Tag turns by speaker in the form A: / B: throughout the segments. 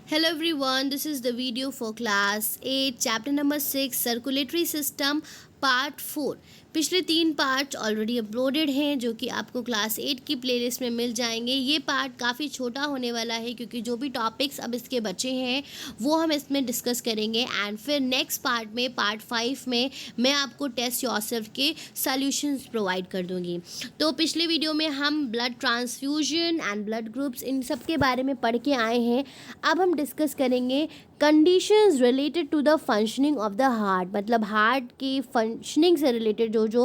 A: Hello everyone, this is the video for class 8 chapter number 6 circulatory system part 4। पिछले 3 parts already uploaded हैं जो कि आपको class 8 की प्लेलिस्ट में मिल जाएंगे। ये पार्ट काफ़ी छोटा होने वाला है क्योंकि जो भी टॉपिक्स अब इसके बचे हैं वो हम इसमें डिस्कस करेंगे एंड फिर नेक्स्ट पार्ट में पार्ट 5 में मैं आपको टेस्ट योरसेल्फ के सॉल्यूशंस प्रोवाइड कर दूंगी। तो पिछले वीडियो में हम blood transfusion and blood groups in सब के बारे में पढ़ के आए हैं। अब हम डिस्कस करेंगे conditions related to the functioning of the heart, मतलब हार्ट की फंक्शनिंग से रिलेटेड जो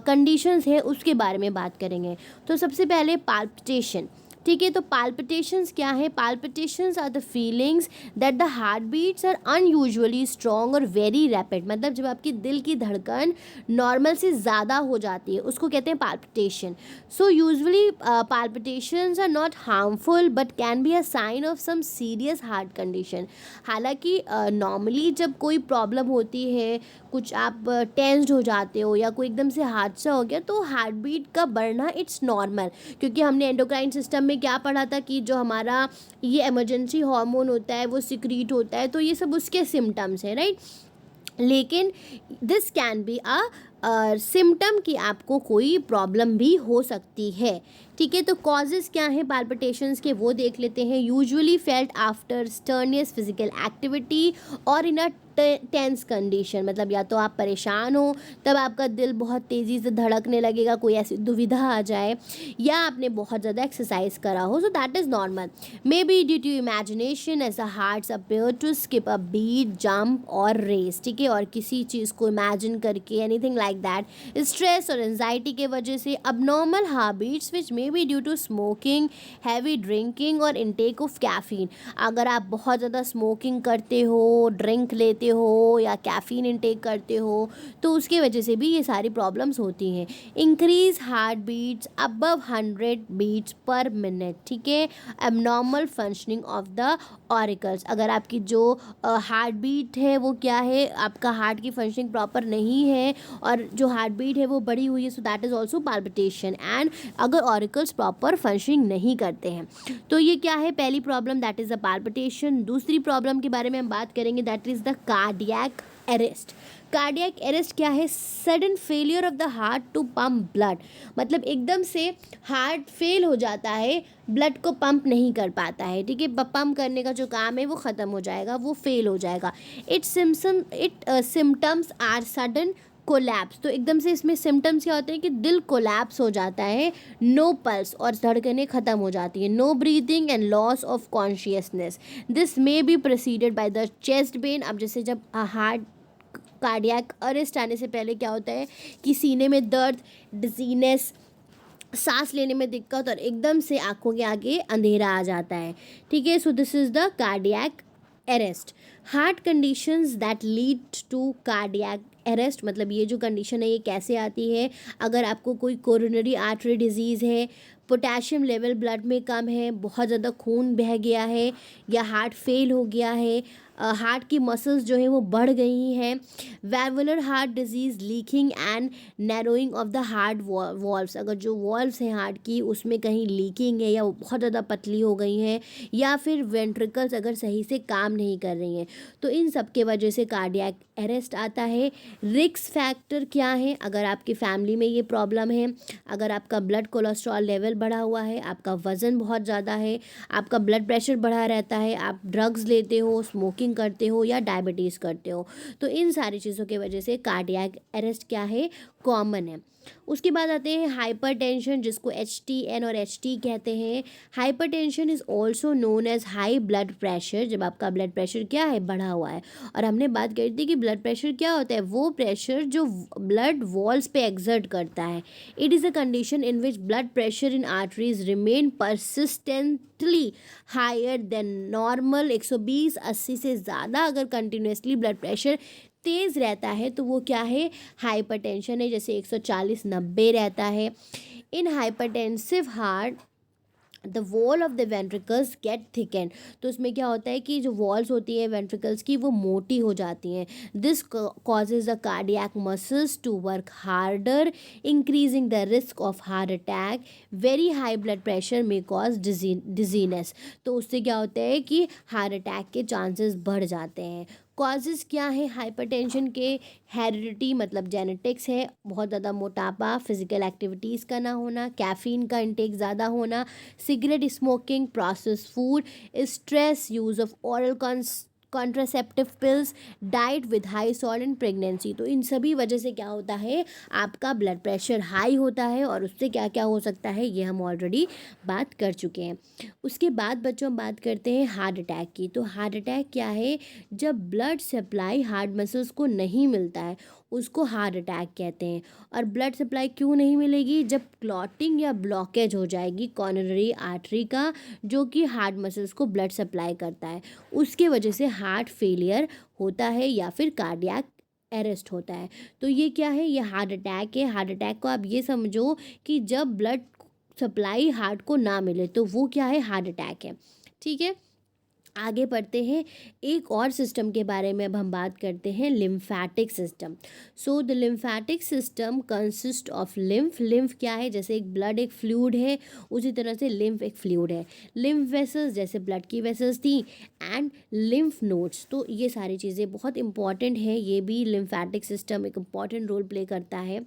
A: कंडीशंस है उसके बारे में बात करेंगे। तो सबसे पहले पाल्पिटेशन, ठीक है। तो पाल्पिटेशंस क्या है? Palpitations are the feelings that the heart beats are unusually strong और वेरी रैपिड, मतलब जब आपकी दिल की धड़कन नॉर्मल से ज़्यादा हो जाती है उसको कहते हैं palpitation. So usually palpitations are not harmful but can be a sign of some serious heart condition. हालांकि नॉर्मली जब कोई प्रॉब्लम होती है, कुछ आप टेंस्ड हो जाते हो या कोई एकदम से हादसा हो गया तो हार्ट बीट का बढ़ना इट्स नॉर्मल, क्योंकि हमने एंडोक्राइन सिस्टम में क्या पढ़ा था कि जो हमारा ये इमरजेंसी हार्मोन होता है वो सिक्रीट होता है, तो ये सब उसके सिम्टम्स हैं, राइट। लेकिन this can be a symptom कि आपको कोई प्रॉब्लम भी हो सकती है, ठीक है। तो कॉजेज़ क्या हैं पाल्पिटेशंस के वो देख लेते हैं। Usually felt after strenuous physical activity और इन अ टेंस कंडीशन, मतलब या तो आप परेशान हो तब आपका दिल बहुत तेज़ी से धड़कने लगेगा, कोई ऐसी दुविधा आ जाए, या आपने बहुत ज़्यादा एक्सरसाइज करा हो, so that is normal. May be due to imagination as a heart's appear to skip a beat, jump और रेस, ठीक है। और किसी चीज़ को इमेजिन करके एनीथिंग लाइक दैट, स्ट्रेस और एंजाइटी के वजह से abnormal heartbeats which may be due to smoking, heavy drinking और intake of caffeine। अगर आप बहुत ज़्यादा स्मोकिंग करते हो, ड्रिंक लेते हो या कैफ़ीन इंटेक करते हो तो उसके वजह से भी ये सारी प्रॉब्लम्स होती हैं। Increase heart beats above 100 beats per minute, ठीक है। Abnormal functioning of the auricles, अगर आपकी जो हार्ट बीट है वो क्या है, आपका हार्ट की फंक्शनिंग प्रॉपर नहीं है और जो हार्ट बीट है वो बढ़ी हुई है, so that is also palpitation. And अगर ऑरिकल्स प्रॉपर फंक्शनिंग नहीं करते हैं तो ये क्या है, पहली problem that is the palpitation. दूसरी प्रॉब्लम के बारे में हम बात करेंगे that is the cardiac arrest. Cardiac arrest क्या है? Sudden failure of the heart to pump blood, मतलब एकदम से हार्ट फेल हो जाता है, ब्लड को पंप नहीं कर पाता है, ठीक है। पंप करने का जो काम है वो ख़त्म हो जाएगा, वो फेल हो जाएगा। It symptoms are sudden collapse, तो एकदम से इसमें सिम्टम्स क्या होते हैं कि दिल कोलैप्स हो जाता है, नो पल्स और धड़कनें ख़त्म हो जाती हैं, no breathing and loss of consciousness. This may be preceded by the chest pain. अब जैसे जब हार्ट कार्डियक अरेस्ट आने से पहले क्या होता है कि सीने में दर्द, डिजीनेस, सांस लेने में दिक्कत और एकदम से आँखों के आगे अंधेरा आ जाता है, ठीक है। So this is the cardiac arrest. Heart conditions that lead to cardiac arrest, मतलब ये जो कंडीशन है ये कैसे आती है? अगर आपको कोई कोरोनरी आर्टरी डिजीज़ है, पोटेशियम लेवल ब्लड में कम है, बहुत ज़्यादा खून बह गया है या हार्ट फेल हो गया है, हार्ट की मसल्स जो है वो बढ़ गई हैं, valvular heart disease, leaking and narrowing of the heart valves, अगर जो वॉल्व्स हैं हार्ट की उसमें कहीं लीकिंग है या वो बहुत ज़्यादा पतली हो गई हैं, या फिर वेंट्रिकल्स अगर सही से काम नहीं कर रही हैं, तो इन सब के वजह से कार्डियक अरेस्ट आता है। रिस्क फैक्टर क्या है? अगर आपकी फैमिली में ये प्रॉब्लम है, अगर आपका ब्लड कोलेस्ट्रॉल लेवल बढ़ा हुआ है, आपका वज़न बहुत ज़्यादा है, आपका ब्लड प्रेशर बढ़ा रहता है, आप ड्रग्स लेते हो, स्मोकिंग करते हो या डायबिटीज़ करते हो, तो इन सारी चीज़ों की वजह से कार्डियक अरेस्ट क्या है, कॉमन है। उसके बाद आते हैं हाइपरटेंशन, जिसको HTN और HT कहते हैं। Hypertension is also known as high blood pressure, जब आपका ब्लड प्रेशर क्या है, बढ़ा हुआ है। और हमने बात करी थी कि ब्लड प्रेशर क्या होता है, वो प्रेशर जो ब्लड वॉल्स पे एक्सर्ट करता है। It is a condition in which blood pressure in arteries remain persistently higher than normal. 120/80 से ज़्यादा अगर कंटिन्यूसली ब्लड प्रेशर तेज़ रहता है तो वो क्या है, हाइपरटेंशन है। जैसे 140/90 रहता है। In hypertensive heart the wall of the ventricles get thickened. तो उसमें क्या होता है कि जो वॉल्स होती है वेंट्रिकल्स की वो मोटी हो जाती हैं। This causes the cardiac muscles to work harder, increasing the risk of heart attack. Very high blood pressure may cause dizziness. तो उससे क्या होता है कि हार्ट अटैक के चांसेस बढ़ जाते हैं। कॉजेज़ क्या है हाइपरटेंशन के? हेरिडिटी मतलब जेनेटिक्स है, बहुत ज़्यादा मोटापा, फिजिकल एक्टिविटीज़ का ना होना, कैफीन का इंटेक ज़्यादा होना, cigarette smoking, process food, stress, use of oral contraceptive pills, diet with high salt in pregnancy. तो इन सभी वजह से क्या होता है, आपका ब्लड प्रेशर हाई होता है और उससे क्या क्या हो सकता है ये हम ऑलरेडी बात कर चुके हैं। उसके बाद बच्चों हम बात करते हैं हार्ट अटैक की। तो हार्ट अटैक क्या है? जब ब्लड सप्लाई हार्ट मसल्स को नहीं मिलता है उसको हार्ट अटैक कहते हैं। और ब्लड सप्लाई क्यों नहीं मिलेगी? जब क्लॉटिंग या ब्लॉकेज हो जाएगी कॉरोनरी आर्टरी का, जो कि हार्ट मसल्स को ब्लड सप्लाई करता है, उसके वजह से हार्ट फेलियर होता है या फिर कार्डियक अरेस्ट होता है। तो ये क्या है? ये हार्ट अटैक है। हार्ट अटैक को आप ये समझो कि जब ब्लड सप्लाई हार्ट को ना मिले तो वो क्या है? हार्ट अटैक है। ठीक है, आगे बढ़ते हैं। एक और सिस्टम के बारे में अब हम बात करते हैं, lymphatic system. So the lymphatic system consist of lymph. Lymph क्या है? जैसे एक ब्लड एक फ्लूइड है, उसी तरह से लिम्फ एक फ्लूइड है। लिम्फ वेसल्स जैसे ब्लड की वेसल्स थी, एंड लिम्फ नोड्स। तो ये सारी चीज़ें बहुत इंपॉर्टेंट है, ये भी लिम्फैटिक सिस्टम एक इम्पॉर्टेंट रोल प्ले करता है।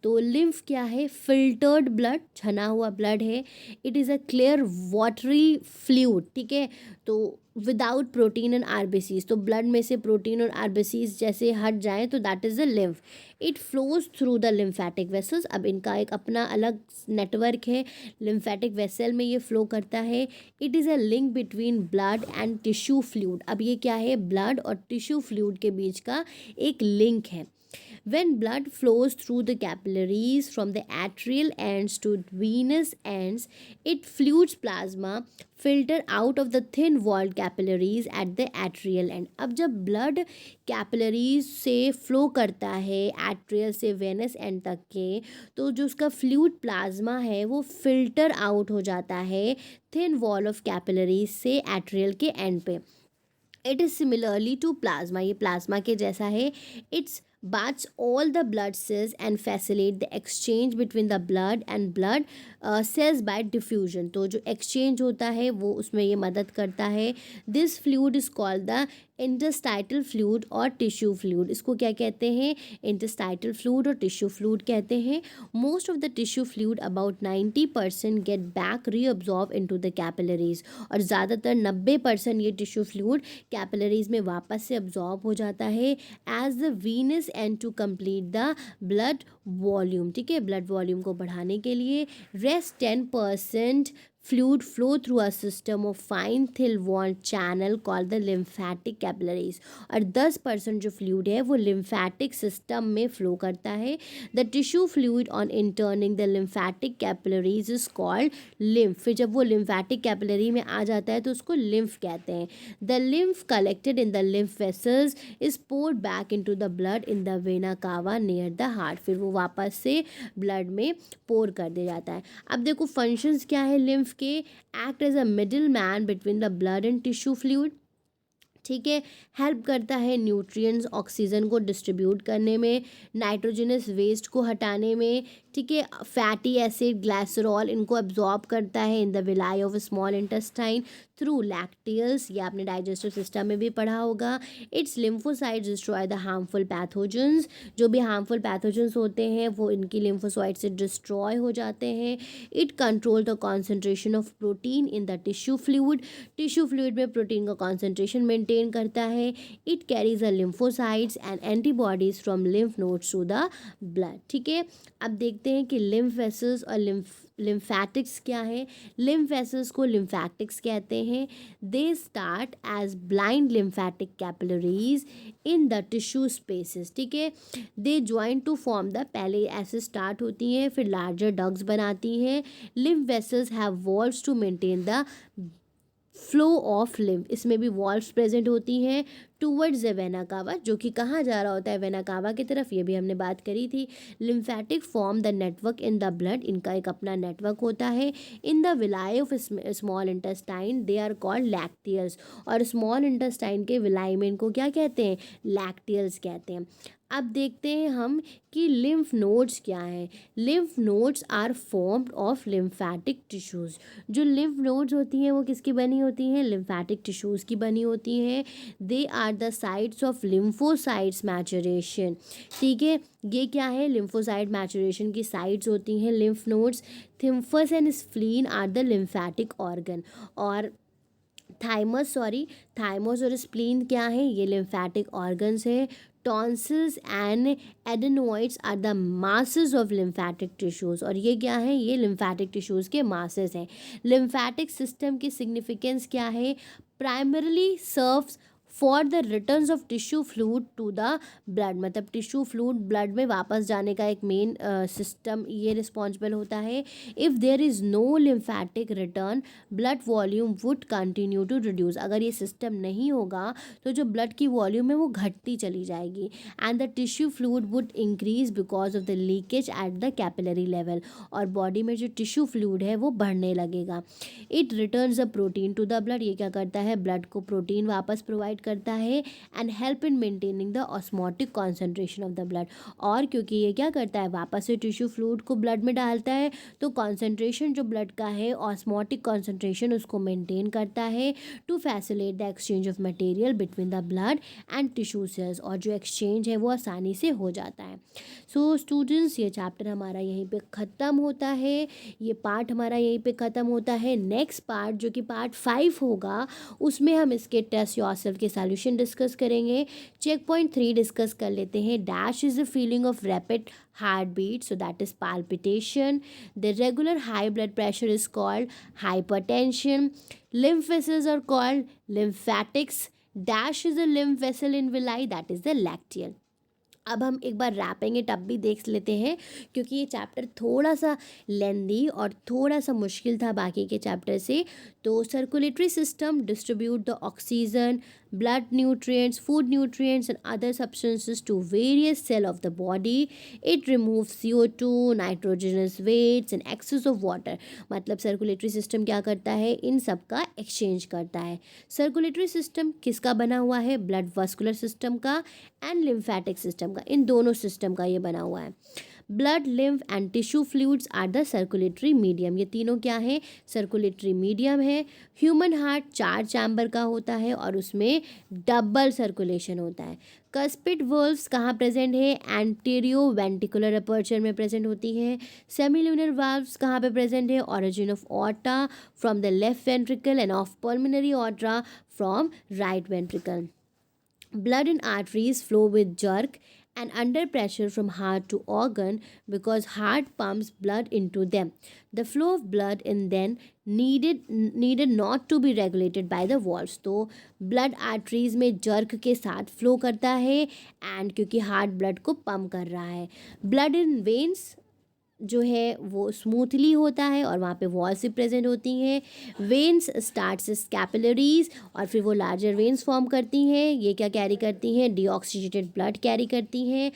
A: तो लिम्फ क्या है? फिल्टर्ड ब्लड, छना हुआ ब्लड है। It is a clear watery fluid. ठीक है, तो विदाउट प्रोटीन एंड आरबीसीज। तो ब्लड में से प्रोटीन और आरबीसीज जैसे हट जाएं तो that is the lymph. It flows through the lymphatic vessels. अब इनका एक अपना अलग नेटवर्क है, लिम्फैटिक वेसल में ये फ्लो करता है। It is a link between blood and tissue fluid. अब ये क्या है? ब्लड और टिश्यू फ्लूइड के बीच का एक लिंक है। When blood flows through the capillaries from the atrial ends to venous ends, it fluids plasma filter out of the thin walled capillaries at the atrial end. अब जब blood capillaries से flow करता है atrial से Venus and तक के, तो जो उसका फ्लूइड प्लाज्मा है वो फिल्टर आउट हो जाता है थिन वॉल ऑफ कैपिलरीज से एट्रियल के एंड पे। It is similarly to plasma, ये प्लाज्मा के जैसा है। It's baths all the blood cells and facilitate the exchange between the blood and blood cells by diffusion। तो जो exchange होता है वो उसमें ये मदद करता है। This fluid is called the interstitial fluid और टिश्यू फ्लूइड। इसको क्या कहते हैं? इंटरस्टाइटल फ्लूइड और टिश्यू फ्लूइड कहते हैं। Most of the tissue fluid about 90% get back reabsorb into the capillaries. और ज़्यादातर 90% ये टिश्यू फ्लूइड कैपिलरीज में वापस से अब्जॉर्ब हो जाता है as the venous end to complete the blood volume. ठीक है, ब्लड वॉल्यूम को बढ़ाने के लिए। Rest 10% fluid flow through a system of fine thin walled channel called the lymphatic capillaries। और 10% जो फ्लूइड है वो lymphatic system में फ्लो करता है। The tissue fluid on interning the lymphatic capillaries is called lymph। फिर जब वो lymphatic capillary में आ जाता है तो उसको lymph कहते हैं। The lymph collected in the lymph vessels is poured back into the blood in the vena cava near the heart। फिर वो वापस से ब्लड में पोर कर दिया जाता है। अब देखो फंक्शंस क्या है लिम्फ के? Act as a middle man between the blood and tissue fluid. ठीक है, हेल्प करता है न्यूट्रिएंट्स ऑक्सीजन को डिस्ट्रीब्यूट करने में, नाइट्रोजनस वेस्ट को हटाने में। ठीक है, फैटी एसिड, ग्लाइसरॉल इनको एब्जॉर्ब करता है in the villi of small intestine through lacteals. ये आपने डाइजेस्टिव सिस्टम में भी पढ़ा होगा। It's lymphocytes destroy the harmful pathogens. जो भी हार्मफुल पैथोजेंस होते हैं वो इनकी लिम्फोसाइट से डिस्ट्रॉय हो जाते हैं। It control the concentration of protein in the tissue fluid. Tissue fluid में प्रोटीन का कॉन्सेंट्रेशन मेंटेन करता है। It carries a lymphocytes and antibodies from lymph nodes to the blood. ठीक है, अब देखते हैं कि लिम्फ वेसल्स और लिम्फैटिक्स क्या है। लिम्फ वेसल्स को लिम्फैटिक्स कहते हैं। They start as blind lymphatic capillaries in the tissue spaces. ठीक है, they join to form the, पहले ऐसे स्टार्ट होती हैं फिर लार्जर डग्स बनाती हैं। Lymph vessels have walls to maintain the flow of lymph. इसमें भी वॉल्व्स प्रेजेंट होती हैं टूवर्ड्स द वेना कावा, जो कि कहाँ जा रहा होता है, वेना कावा की तरफ, ये भी हमने बात करी थी। Lymphatic form the network in the blood, इनका एक अपना नेटवर्क होता है। In the villi of small intestine they are called lacteals, और स्मॉल इंटेस्टाइन के विलाई में इनको क्या कहते हैं, लैक्टियल्स कहते हैं। अब देखते हैं हम कि लिम्फ नोड्स क्या हैं। Lymph nodes are formed of lymphatic tissues. जो लिम्फ नोड्स होती हैं वो किसकी बनी होती हैं, लिम्फेटिक टिश्यूज़ की बनी होती हैं। They are the sites of lymphocytes maturation. ठीक है, ये क्या है, लिम्फोसाइट मैचुरेशन की साइट्स होती हैं lymph nodes. Thymus and spleen are the lymphatic organ, और थाइमस और स्प्लीन क्या है, ये लिम्फेटिक ऑर्गन्स है। Tonsils and adenoids are the masses of lymphatic tissues, और ये क्या है, ये लिम्फेटिक टिश्यूज़ के मासेस हैं। लिम्फेटिक सिस्टम की सिग्निफिकेंस क्या है, primarily serves for the returns of tissue fluid to the blood, मतलब टिश्यू फ्लूइड ब्लड में वापस जाने का एक मेन सिस्टम ये रिस्पॉन्सिबल होता है। If there is no lymphatic return blood volume would continue to reduce, अगर ये सिस्टम नहीं होगा तो जो ब्लड की वॉल्यूम है वो घटती चली जाएगी। And the tissue fluid would increase because of the leakage at the capillary level, और बॉडी में जो टिश्यू फ्लूइड है वो बढ़ने लगेगा। It returns a protein to the blood, ये क्या करता है, ब्लड को प्रोटीन वापस प्रोवाइड करता है। And help in maintaining the osmotic concentration of the blood, और क्योंकि ये क्या करता है, वापस से टिश्यू फ्लूइड को ब्लड में डालता है, तो कॉन्सेंट्रेशन जो ब्लड का है, ऑस्मोटिक कॉन्सेंट्रेशन उसको मेंटेन करता है to facilitate the exchange of material between the blood and tissue cells, और जो एक्सचेंज है वो आसानी से हो जाता है। सो स्टूडेंट्स, ये चैप्टर हमारा यहीं पे ख़त्म होता है, ये पार्ट हमारा यहीं पे ख़त्म होता है। नेक्स्ट पार्ट जो कि पार्ट 5 होगा, उसमें हम इसके टेस्ट योरसेल्फ के सॉल्यूशन डिस्कस करेंगे। चेक पॉइंट 3 डिस्कस कर लेते हैं। Dash is the feeling of rapid heart beat, so that is palpitation. The regular high blood pressure is called hypertension. Lymph vessels are called lymphatics. Dash is a lymph vessel in villi, that is the lacteal. अब हम एक बार wrapping it up भी देख लेते हैं, क्योंकि ये chapter थोड़ा सा लेंदी और थोड़ा सा मुश्किल था बाकी के चैप्टर से। तो circulatory system distribute the oxygen, blood nutrients, food nutrients and other substances to various cell of the body. It removes CO2, nitrogenous wastes and excess of water. मतलब सर्कुलेटरी सिस्टम क्या करता है, इन सब का एक्सचेंज करता है। सर्कुलेटरी सिस्टम किसका बना हुआ है, ब्लड वस्कुलर सिस्टम का एंड लिम्फेटिक सिस्टम का, इन दोनों सिस्टम का ये बना हुआ है। Blood, lymph and tissue fluids are the circulatory medium, ये तीनों क्या है, सर्कुलेटरी मीडियम है। ह्यूमन हार्ट 4 चैम्बर का होता है और उसमें डबल सर्कुलेशन होता है। कस्पिड वल्व्स कहाँ प्रेजेंट है, एंटीरियो वेंटिकुलर अपर्चर में प्रेजेंट होती है। सेमिल्यूनर वाल्व्स कहाँ पे प्रेजेंट है, origin of aorta from the left ventricle end of pulmonary aorta from right ventricle. Blood in arteries flow with jerk and under pressure from heart to organ because heart pumps blood into them. The flow of blood in then needed not to be regulated by the valves. तो blood arteries में jerk के साथ flow करता है and क्योंकि heart blood को pump कर रहा है। Blood in veins जो है वो स्मूथली होता है और वहाँ पे वॉल्स भी प्रेजेंट होती हैं। वेन्स स्टार्ट्स एज कैपिलरीज और फिर वो लार्जर वेन्स फॉर्म करती हैं, ये क्या कैरी करती हैं, डीऑक्सीजेटेड ब्लड कैरी करती हैं।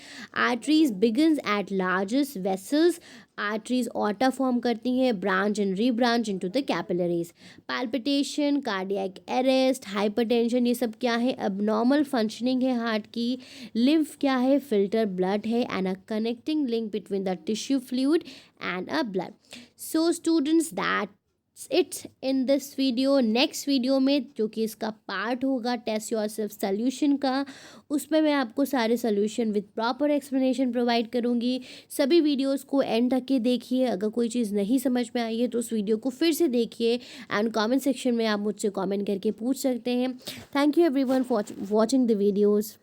A: Arteries begins at largest vessels, arteries aorta form करती हैं, branch and rebranch into the capillaries. Palpitation, cardiac arrest, hypertension, ये सब क्या है, अबनॉर्मल फंक्शनिंग है हार्ट की। लिम्फ क्या है, फिल्टर ब्लड है and a connecting link between the tissue fluid and a blood. So students, that it's in this video. Next video में जो कि इसका पार्ट होगा टेस्ट योरसेल्फ सॉल्यूशन का, उसमें मैं आपको सारे solution with proper explanation provide करूँगी। सभी वीडियोस को एंड तक के देखिए, अगर कोई चीज़ नहीं समझ में आई है तो उस वीडियो को फिर से देखिए एंड कमेंट सेक्शन में आप मुझसे कमेंट करके पूछ सकते हैं। Thank you everyone for watching the videos.